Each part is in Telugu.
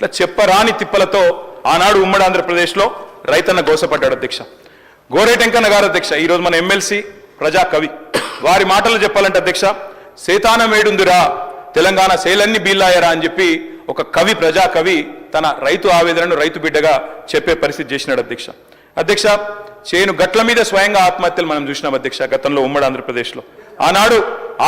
ఇట్లా చెప్పరాని తిప్పలతో ఆనాడు ఉమ్మడి ఆంధ్రప్రదేశ్లో రైతన్న గోసపడ్డాడు అధ్యక్ష. గోరేటెంకన్న గారు అధ్యక్ష, ఈరోజు మన ఎమ్మెల్సీ ప్రజాకవి, వారి మాటలు చెప్పాలంటే అధ్యక్ష, సేతానమేడుందిరా తెలంగాణ సేలన్ని బీల్లాయరా అని చెప్పి ఒక కవి, ప్రజాకవి తన రైతు ఆవేదనను రైతు బిడ్డగా చెప్పే పరిస్థితి చేసినాడు అధ్యక్ష. అధ్యక్ష, చేను గట్ల మీద స్వయంగా ఆత్మహత్యలు మనం చూసినాం అధ్యక్ష గతంలో ఉమ్మడి ఆంధ్రప్రదేశ్లో. ఆనాడు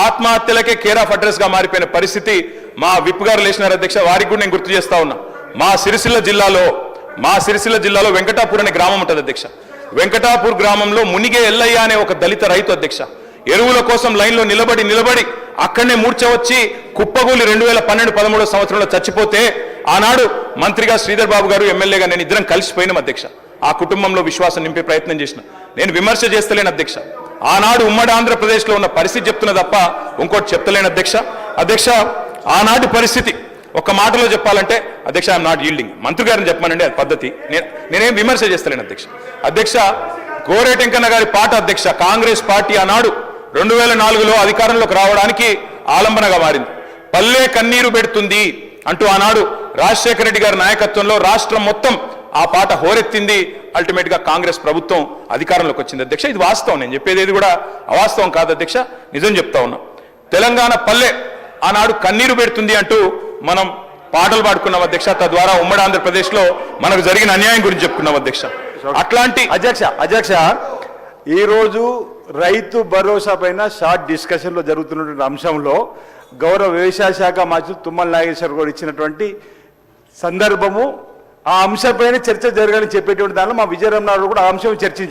ఆత్మహత్యలకే కేర్ ఆఫ్ అడ్రస్ గా మారిపోయిన పరిస్థితి మా విప్ గారు లేచినారు అధ్యక్ష. వారికి కూడా నేను గుర్తు చేస్తా ఉన్నా, మా సిరిసిల్ల జిల్లాలో వెంకటాపూర్ అనే గ్రామం ఉంటుంది అధ్యక్ష. వెంకటాపూర్ గ్రామంలో మునిగే ఎల్లయ్య అనే ఒక దళిత రైతు అధ్యక్ష, ఎరువుల కోసం లైన్లో నిలబడి అక్కడనే మూర్ఛ వచ్చి కుప్పగూలి 2012-13 సంవత్సరంలో చచ్చిపోతే ఆనాడు మంత్రిగా శ్రీధర్ బాబు గారు, ఎమ్మెల్యేగా నేను ఇద్దరం కలిసిపోయినాం అధ్యక్ష. ఆ కుటుంబంలో విశ్వాసం నింపే ప్రయత్నం చేసిన. నేను విమర్శ చేస్తలేను అధ్యక్ష, ఆనాడు ఉమ్మడి ఆంధ్రప్రదేశ్లో ఉన్న పరిస్థితి చెప్తున్నా తప్ప ఇంకోటి చెప్తలేను అధ్యక్ష. అధ్యక్ష, ఆనాటి పరిస్థితి ఒక మాటలో చెప్పాలంటే అధ్యక్ష, ఐఎమ్ నాట్ ఈల్డింగ్. మంత్రి గారిని చెప్పమనండి, అది పద్ధతి. నేనేం విమర్శ చేస్తలేను అధ్యక్ష. అధ్యక్ష, గోరేటెంకన్న గారి పాట అధ్యక్ష, కాంగ్రెస్ పార్టీ ఆనాడు 2004లో అధికారంలోకి రావడానికి ఆలంబనగా మారింది. పల్లె కన్నీరు పెడుతుంది అంటూ ఆనాడు రాజశేఖర రెడ్డి గారి నాయకత్వంలో రాష్ట్రం మొత్తం ఆ పాట హోరెత్తింది. అల్టిమేట్ గా కాంగ్రెస్ ప్రభుత్వం అధికారంలోకి వచ్చింది అధ్యక్ష. ఇది వాస్తవం, నేను చెప్పేది ఏది కూడా అవాస్తవం కాదు అధ్యక్ష, నిజం చెప్తా ఉన్నా. తెలంగాణ పల్లె ఆనాడు కన్నీరు పెడుతుంది అంటూ మనం పాటలు పాడుకున్నాం అధ్యక్ష. తద్వారా ఉమ్మడి ఆంధ్రప్రదేశ్ లో మనకు జరిగిన అన్యాయం గురించి చెప్పుకున్నాం అధ్యక్ష. అట్లాంటి అధ్యక్ష ఈ రోజు రైతు భరోసా పైన షార్ట్ డిస్కషన్ లో జరుగుతున్నటువంటి అంశంలో గౌరవ వ్యవసాయ శాఖ మంత్రి తుమ్మల నాగేశ్వర్ గారు ఇచ్చినటువంటి సందర్భము, ఆ అంశంపైన చర్చ జరగాలని చెప్పేటువంటి దానిలో మా విజయరామనాయుడు కూడా ఆ అంశం చర్చించారు.